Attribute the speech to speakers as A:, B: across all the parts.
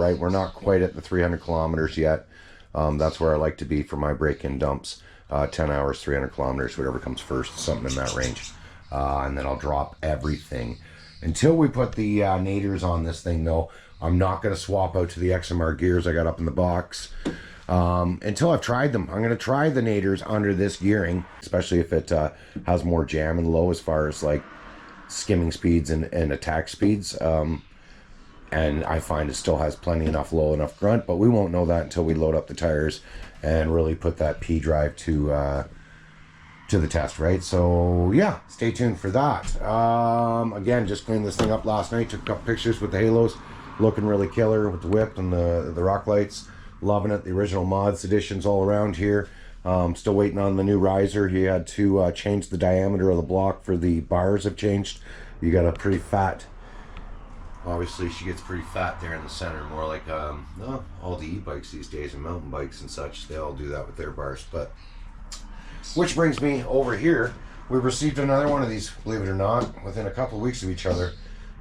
A: right? We're not quite at the 300 kilometers yet. That's where I like to be for my break-in dumps. 10 hours, 300 kilometers, whatever comes first, something in that range. And then I'll drop everything. Until we put the naders on this thing, though, I'm not going to swap out to the XMR gears I got up in the box. Until I've tried them. I'm going to try the naders under this gearing, especially if it has more jam and low as far as like skimming speeds and attack speeds. And I find it still has plenty enough low, enough grunt, but we won't know that until we load up the tires and really put that P drive to the test, right? So yeah, stay tuned for that. Again, just cleaned this thing up last night, took a couple pictures with the halos, looking really killer with the whip and the rock lights. Loving it. The original mods editions all around here. Still waiting on the new riser. He had to change the diameter of the block for the bars have changed. You got a pretty fat, obviously she gets pretty fat there in the center, more like all the e-bikes these days and mountain bikes and such, they all do that with their bars. But which brings me over here. We received another one of these, believe it or not, within a couple of weeks of each other.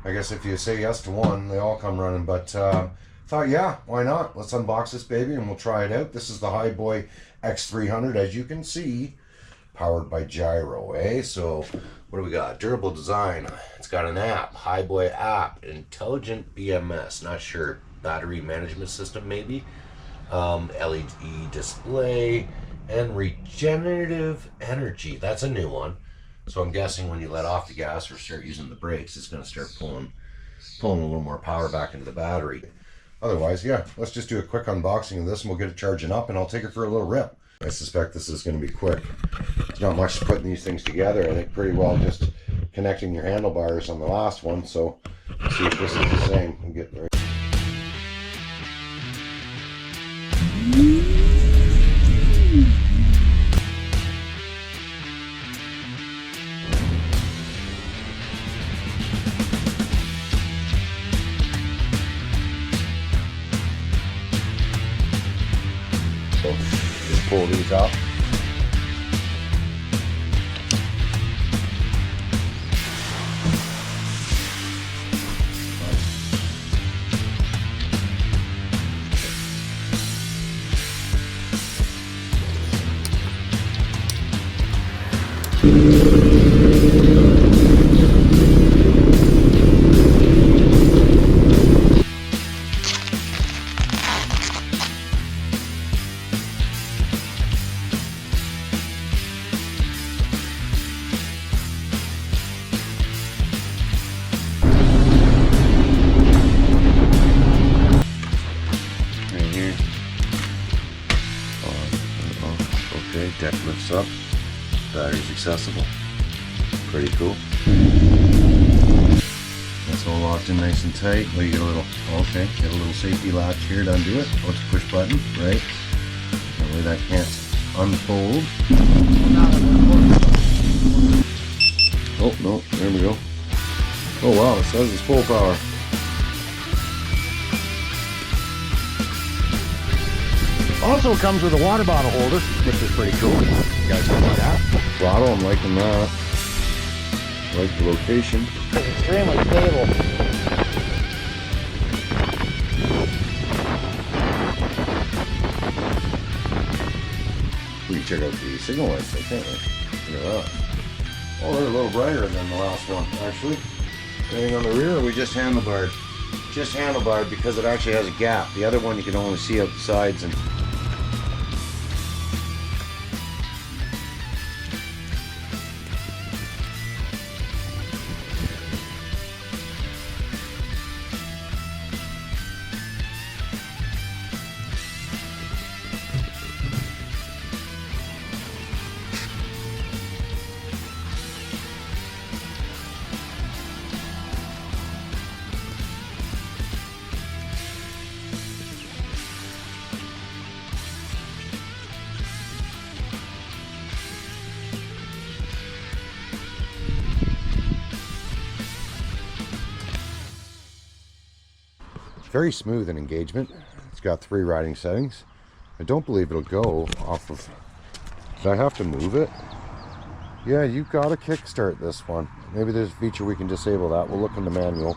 A: I guess if you say yes to one, they all come running. But thought, yeah, why not? Let's unbox this baby and we'll try it out. This is the Hiboy X300, as you can see, powered by gyro, eh? So what do we got? Durable design. It's got an app, Hiboy app, intelligent BMS, not sure, battery management system maybe, LED display, and regenerative energy. That's a new one. So I'm guessing when you let off the gas or start using the brakes, it's going to start pulling a little more power back into the battery. Otherwise, yeah, let's just do a quick unboxing of this and we'll get it charging up and I'll take it for a little rip. I suspect this is going to be quick. There's not much putting these things together. I think pretty well just connecting your handlebars on the last one. So let's see if this is the same. We'll get there. So just pull these up. Deck lifts up, battery's accessible, pretty cool. That's all locked in nice and tight. Well, you get a little, okay, get a little safety latch here to undo it. Oh, it's a push button, right? That way that can't unfold. Oh, no, there we go. Oh wow, it says it's full power.
B: Also comes with a water bottle holder, which is pretty cool. You guys can see that.
A: Throttle, I'm liking that. I like the location.
B: It's extremely stable.
A: We can check out the signal lights, can't we? Look at that. Oh, they're a little brighter than the last one, actually. Anything on the rear, or we just handlebarred? Just handlebarred because it actually has a gap. The other one you can only see out the sides and very smooth in engagement. It's got 3 riding settings. I don't believe it'll go off of... Did I have to move it? Yeah, you've got to kickstart this one. Maybe there's a feature we can disable that. We'll look in the manual.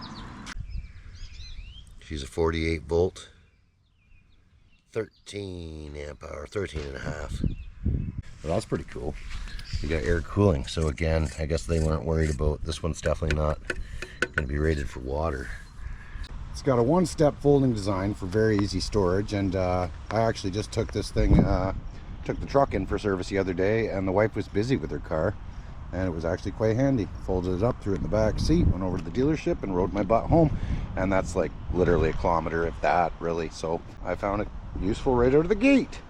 A: She's a 48 volt 13 amp hour, 13 and a half. Well, that's pretty cool. You got air cooling, so again, I guess they weren't worried about this. One's definitely not going to be rated for water. It's got a one-step folding design for very easy storage, and I actually just took this thing, took the truck in for service the other day, and the wife was busy with her car, and it was actually quite handy. Folded it up, threw it in the back seat, went over to the dealership and rode my butt home, and that's like literally a kilometer, if that, really. So I found it useful right out of the gate,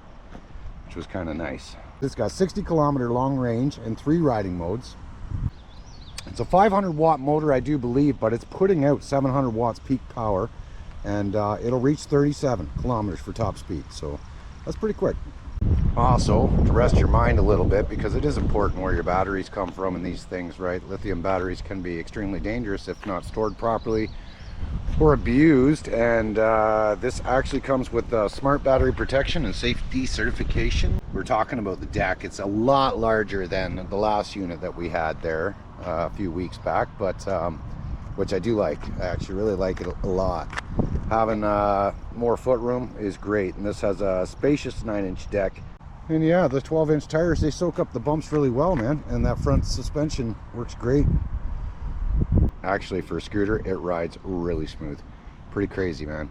A: which was kind of nice. It's got 60-kilometer long range and 3 riding modes. It's a 500-watt motor, I do believe, but it's putting out 700 watts peak power, and it'll reach 37 kilometers for top speed, so that's pretty quick. Also, to rest your mind a little bit, because it is important where your batteries come from in these things, right? Lithium batteries can be extremely dangerous if not stored properly or abused, and this actually comes with smart battery protection and safety certification. We're talking about the deck. It's a lot larger than the last unit that we had there a few weeks back, but which I do like. I actually really like it a lot. Having more foot room is great, and this has a spacious 9-inch deck. And yeah, the 12-inch tires, they soak up the bumps really well, man, and that front suspension works great. Actually, for a scooter, it rides really smooth. Pretty crazy, man.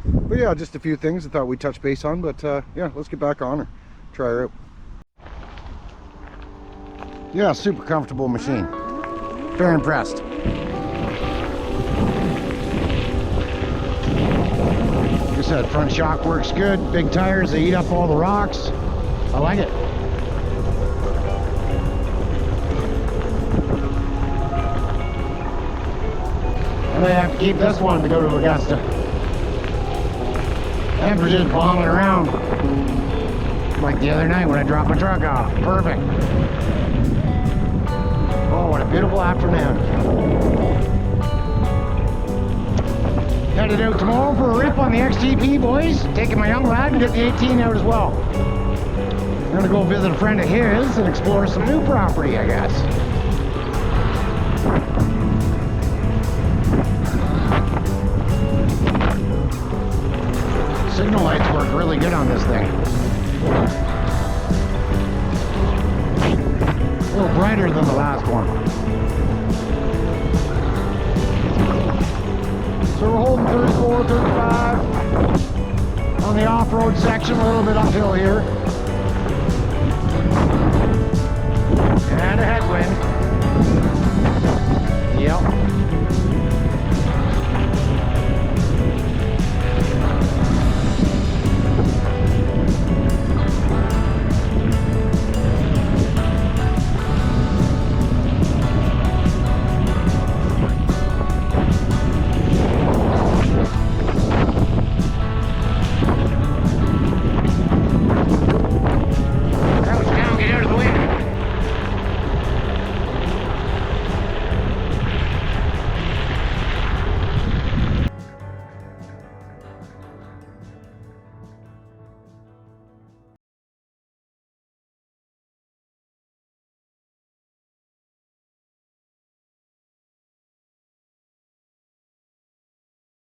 A: But yeah, just a few things I thought we'd touch base on, but yeah, let's get back on her. Try her out. Yeah, super comfortable machine. Very impressed. Like I said, front shock works good. Big tires, they eat up all the rocks. I like it. I may have to keep this one to go to Augusta. And we're just bombing around. Like the other night when I dropped my truck off. Perfect. Oh, what a beautiful afternoon. Headed out tomorrow for a rip on the XGP, boys. Taking my young lad and get the 18 out as well. I'm gonna go visit a friend of his and explore some new property, I guess. Signal lights work really good on this thing. A little brighter than the last one. So we're holding 34, 35 on the off-road section, a little bit uphill here. And a headwind.